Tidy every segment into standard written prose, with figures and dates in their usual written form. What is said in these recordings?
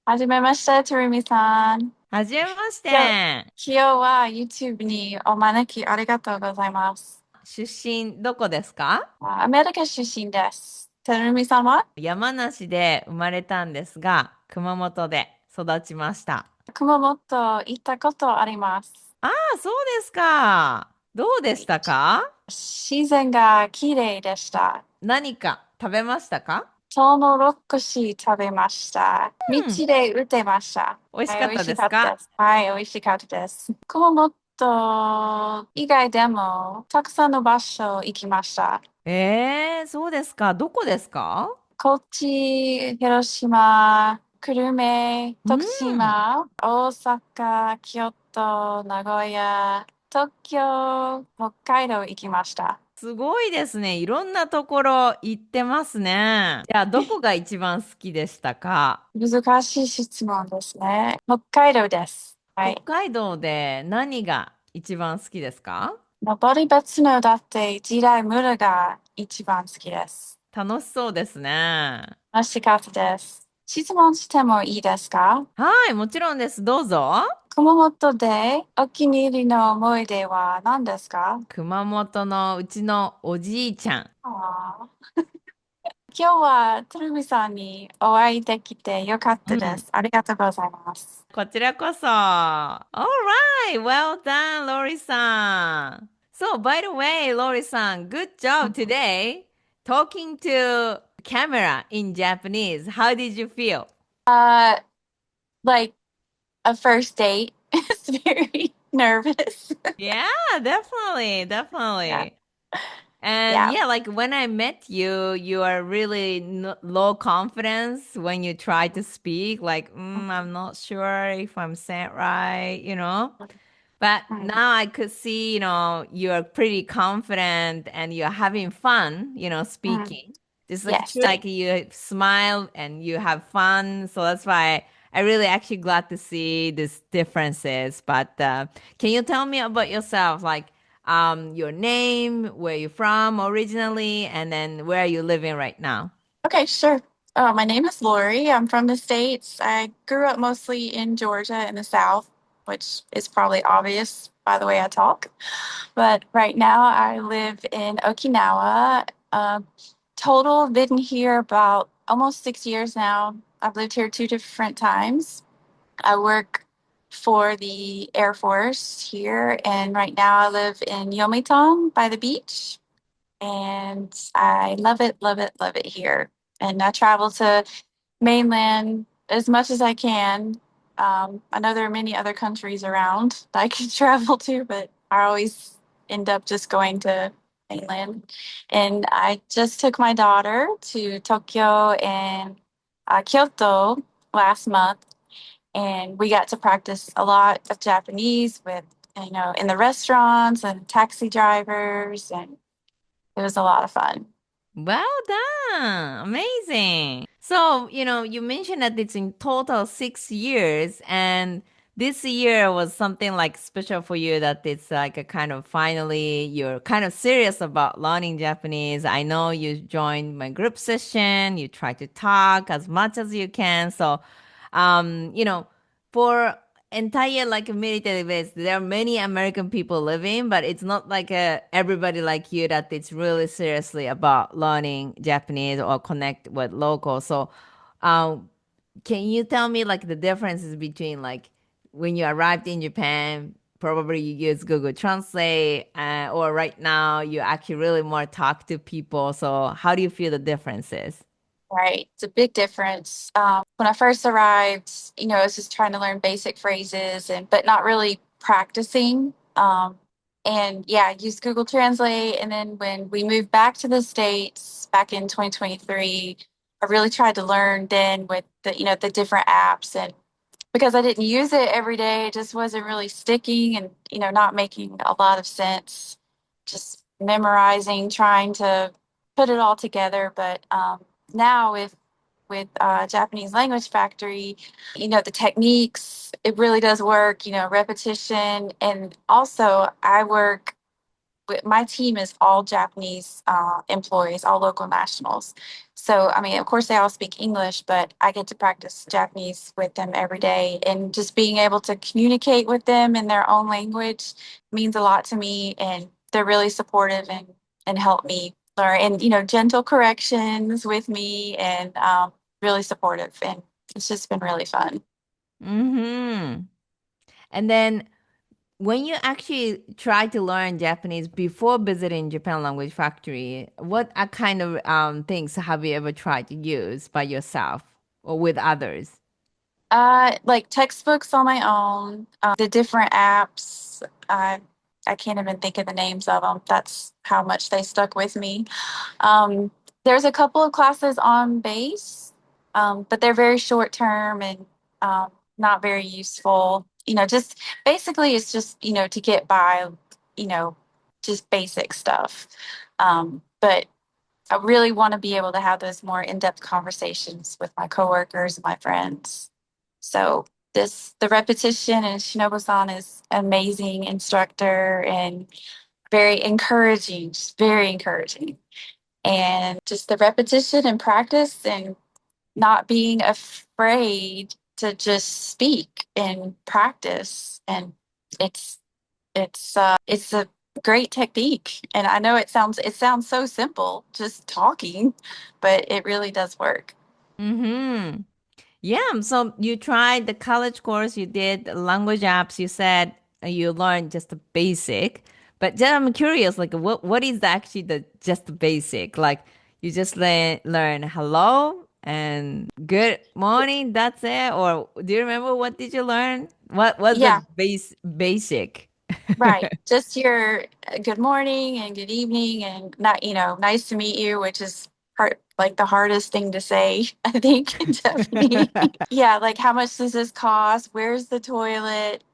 はじめまして、つるみさん。はじめまし今日、て。今日は YouTube にお招きありがとうございます。出身どこですか？アメリカ出身です。つるみさんは山梨で生まれたんですが、熊本で育ちました。熊本行ったことあります。ああ、そうですか。どうでしはい。たか？自然が綺麗でした。何か食べましたか？トウモロコシ食べました。道うん。で売ってました。はい、美味しかった美味しですか？かったです。はい、美味しかったです。熊本以外でもたくさんの場所行きました。そうですか。どこですか？高知、広島、久留米、う徳ん。島、大阪、京都、名古屋、東京、北海道行きました。すごいですね。いろんなところ行ってますね。じゃあ、どこが一番好きでしたか？難しい質問ですね。北海道です。は北い。海道で何が一番好きですか？登別のだって時代村が一番好きです。楽しそうですね。楽しかったです。質問してもいいですか？はい、もちろんです。どうぞ。熊本でお気に入りの思い出は何ですか？熊本のうちのおじいちゃん。あー今日は鶴見さんにお会いできてよかっうん。たです。ありがとうございます。こちらこそ。Alright, well done, Lori さん。So, by the way, Lori さん, good job today talking to camera in Japanese. How did you feel? Uh, like a first date is very nervous. Yeah, definitely, Yeah, definitely. And yeah. yeah, like when I met you, you are really n low confidence when you try to speak. Like, I'm not sure if I'm saying it right, you know? But Mhm. now I could see, you are pretty confident and you're having fun, Mhm. speaking. Just like Yes, true, like you smile and you have fun. So that's why I really actually glad to see these differences. But can you tell me about yourself? Like your name, where you're from originally, and then where are you living right now? okay, sure. My name is Lori. I'm from the States. I grew up mostly in Georgia in the South, which is probably obvious by the way I talk. But right now I live in Okinawa. Total been here about almost 6 years now. I've lived here two different times. I work for the Air Force here, and right now I live in Yomiton by the beach, and I love it, love it, love it here. And I travel to mainland as much as I can. I know there are many other countries around that I could travel to, but I always end up just going to mainland. And I just took my daughter to Tokyo and Kyoto last month, and we got to practice a lot of Japanese with, in the restaurants and taxi drivers, and it was a lot of fun. Well done. Amazing. So, you mentioned that it's in total 6 years, and this year was something like special for you that it's like a kind of finally you're kind of serious about learning Japanese. I know you joined my group session, you try to talk as much as you can. So, for entire like military base, there are many American people living, but it's not like everybody like you that it's really seriously about learning Japanese or connect with locals. So, um, can you tell me like the differences between like when you arrived in Japan, probably you use Google Translate, or right now you actually really more talk to people. So, how do you feel the differences? Right. It's a big difference. When I first arrived, I was just trying to learn basic phrases and but not really practicing. And yeah, I used Google Translate. And then when we moved back to the States back in 2023, I really tried to learn then with the different apps, and because I didn't use it every day, it just wasn't really sticking and, not making a lot of sense. Just memorizing, trying to put it all together. But now with Japanese Language Factory, the techniques, it really does work, repetition. And also I work my team is all Japanese employees, all local nationals. So, I mean, of course, they all speak English, but I get to practice Japanese with them every day. And just being able to communicate with them in their own language means a lot to me. And they're really supportive and help me learn and, gentle corrections with me and really supportive. And it's just been really fun. Mm-hmm. And then when you actually try to learn Japanese before visiting Japan Language Factory, what are kind of things have you ever tried to use by yourself or with others? Like textbooks on my own, the different apps. I I can't even think of the names of them. That's how much they stuck with me. Um, there's a couple of classes on base, but they're very short term and not very useful. Just basically it's just, to get by, you know, just basic stuff. But I really want to be able to have those more in-depth conversations with my coworkers and my friends. So the repetition and Shinobu-san is amazing instructor and very encouraging, just very encouraging. And just the repetition and practice and not being afraid to just speak and practice. And it's it's a great technique. And I know it sounds so simple, just talking, but it really does work. Mm-hmm. Yeah, so you tried the college course, you did the language apps, you said you learned just the basic. But then I'm curious, like what is actually the just the basic? Like you just learn hello and good morning, that's it? Or do you remember what did you learn? What was the Yeah, basic? right. Just your good morning and good evening and not, nice to meet you, which is like the hardest thing to say, I think, in Japanese. Yeah, like how much does this cost? Where's the toilet?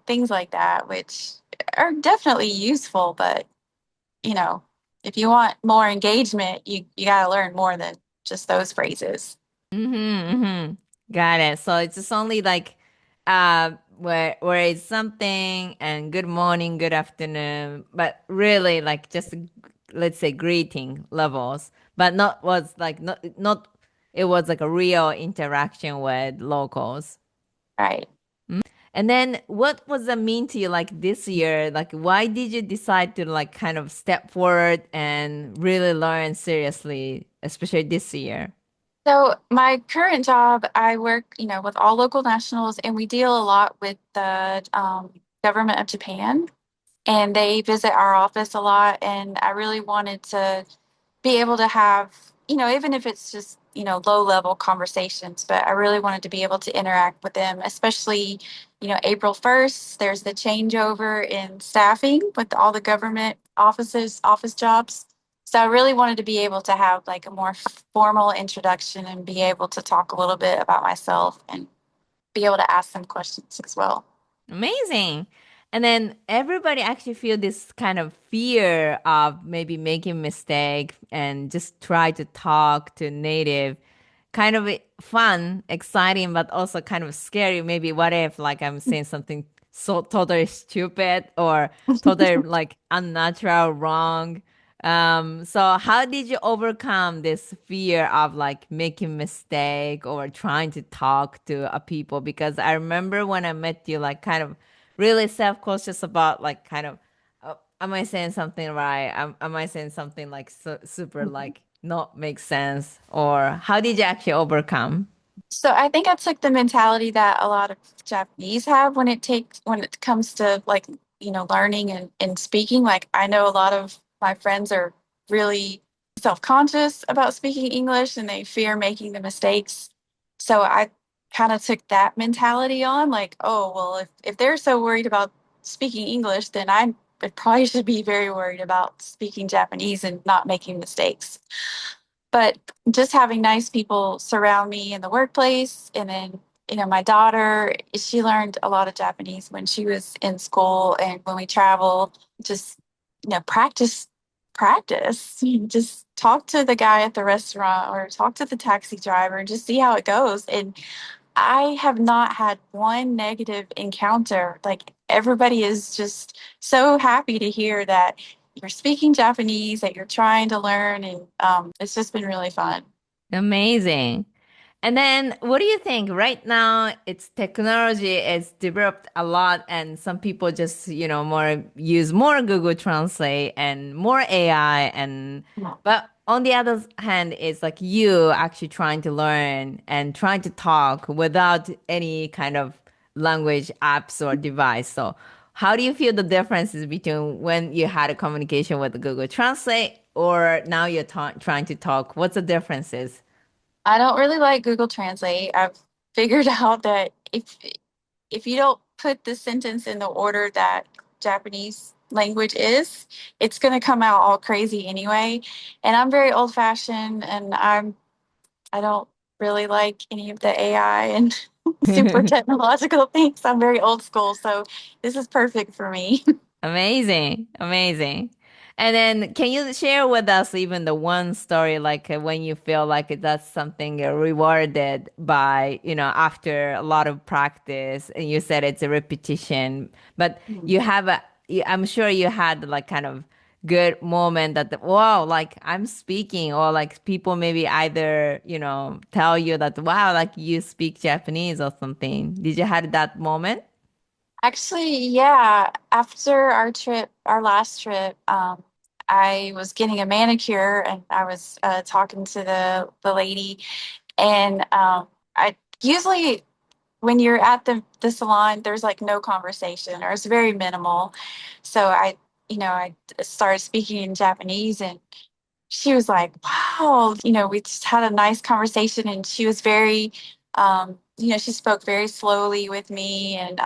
Things like that, which are definitely useful, but you know, if you want more engagement, you got to learn more than just those phrases. Mm-hmm, mm-hmm. Got it. So it's just only like where it's something and good morning, good afternoon, but really like just let's say greeting levels, but not was like not it was like a real interaction with locals. Right. And then what was that mean to you like this year? Like why did you decide to like kind of step forward and really learn seriously, especially this year? So my current job, I work, with all local nationals, and we deal a lot with the government of Japan, and they visit our office a lot. And I really wanted to be able to have, even if it's just, low level conversations, but I really wanted to be able to interact with them, especially, April 1st, there's the changeover in staffing with all the government office jobs. So I really wanted to be able to have like a more formal introduction and be able to talk a little bit about myself and be able to ask some questions as well. Amazing. And then everybody actually feel this kind of fear of maybe making mistake and just try to talk to native. Kind of fun, exciting, but also kind of scary. Maybe what if like I'm saying something so totally stupid or totally like unnatural, wrong. So how did you overcome this fear of like making mistake or trying to talk to a people? Because I remember when I met you, like kind of really self-conscious about like kind of, am I saying something right? Am I saying something like super like not make sense? Or how did you actually overcome? So I think I took the mentality that a lot of Japanese have when it comes to like, learning and speaking. Like I know a lot of my friends are really self-conscious about speaking English and they fear making the mistakes. So I kind of took that mentality on, like, oh, well, if they're so worried about speaking English, then I probably should be very worried about speaking Japanese and not making mistakes. But just having nice people surround me in the workplace, and then my daughter, she learned a lot of Japanese when she was in school, and when we travel, just practice, just talk to the guy at the restaurant or talk to the taxi driver and just see how it goes. And I have not had one negative encounter. Like everybody is just so happy to hear that, you're speaking Japanese that you're trying to learn, and it's just been really fun. Amazing. And then what do you think? Right now, it's technology is developed a lot, and some people just, more use more Google Translate and more AI. And but on the other hand, it's like you actually trying to learn and trying to talk without any kind of language apps or device. So how do you feel the differences between when you had a communication with Google Translate or now you're trying to talk? What's the differences? I don't really like Google Translate. I've figured out that if you don't put the sentence in the order that Japanese language is, it's going to come out all crazy anyway. And I'm very old fashioned, and I don't really like any of the AI and super technological things. I'm very old school, so this is perfect for me. Amazing, amazing. And then can you share with us even the one story like when you feel like that's something rewarded by, after a lot of practice and you said it's a repetition, but you have I'm sure you had like kind of good moment that wow, like I'm speaking or like people maybe either, tell you that wow, like you speak Japanese or something. Did you had that moment? Actually, yeah, after our last trip, I was getting a manicure and I was talking to the lady, and I usually when you're at the salon, there's like no conversation or it's very minimal. So I started speaking in Japanese, and she was like, wow, we just had a nice conversation, and she was very, she spoke very slowly with me, and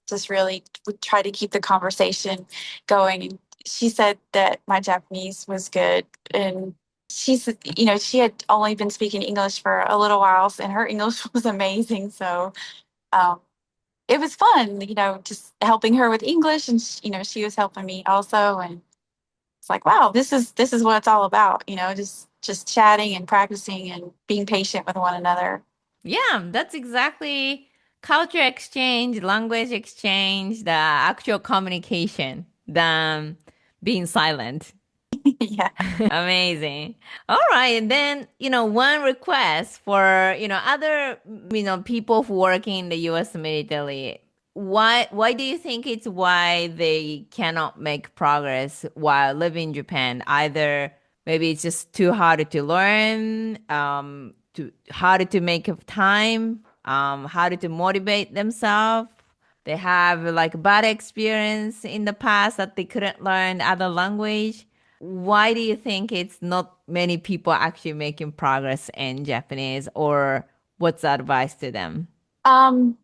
just really would try to keep the conversation going. And she said that my Japanese was good. And she said, she had only been speaking English for a little while, and her English was amazing. So um, it was fun, just helping her with English, and she was helping me also. And it's like, wow, this is what it's all about, just chatting and practicing and being patient with one another. Yeah, that's exactly culture exchange, language exchange, the actual communication than being silent. Yeah. Amazing. All right. And then, one request for, other, people who work in the US military. Why do you think it's why they cannot make progress while living in Japan? Either maybe it's just too hard to learn, too hard to make of time, hard to motivate themselves. They have like bad experience in the past that they couldn't learn other language. Why do you think it's not many people actually making progress in Japanese, or what's the advice to them? Um,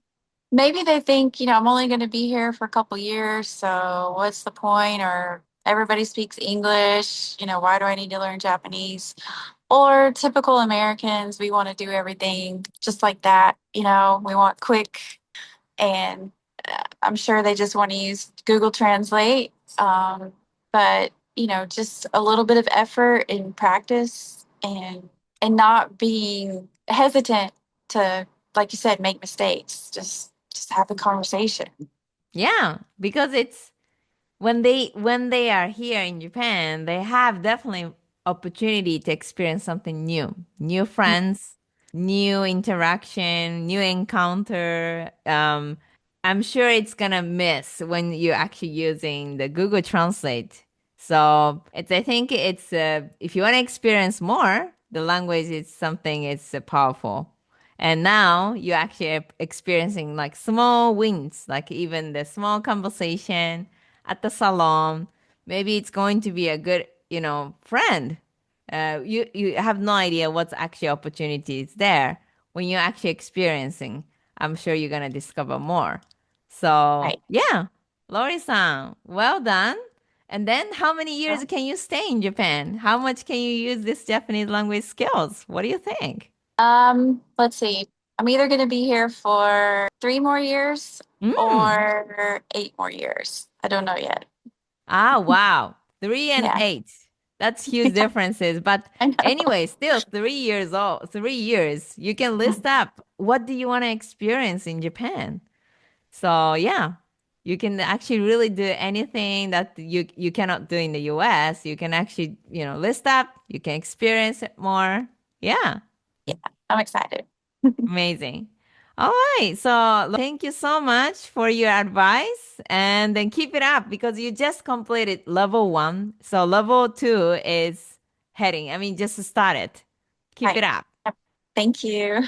Maybe they think, I'm only going to be here for a couple years, so what's the point? Or everybody speaks English, why do I need to learn Japanese? Or typical Americans, we want to do everything just like that, we want quick. And I'm sure they just want to use Google Translate. But just a little bit of effort and practice, and not being hesitant to, like you said, make mistakes. Just have a conversation. Yeah, because it's when they are here in Japan, they have definitely opportunity to experience something new, new friends, new interaction, new encounter. I'm sure it's gonna miss when you're actually using the Google Translate. So I think it's if you want to experience more, the language is something it's powerful. And now you're actually experiencing like small wins, like even the small conversation at the salon. Maybe it's going to be a good, friend. You have no idea what's actually opportunities there when you're actually experiencing. I'm sure you're gonna discover more. So Right. yeah, Lori-san, well done. And then how many years So, can you stay in Japan? How much can you use this Japanese language skills? What do you think? let's see. I'm either going to be here for 3 more years Mm. or 8 more years. I don't know yet. Ah, wow. Three and Yeah, eight. That's huge differences. But I know. anyway, still 3 years old, 3 years. You can list up what do you want to experience in Japan? So yeah. you can actually really do anything that you cannot do in the US. You can actually, list up, you can experience it more. Yeah, Yeah, I'm excited. amazing. All right. So thank you so much for your advice and then keep it up because you just completed level one. So level two is heading. I mean, just started. Keep Right. it up. Yep. Thank you.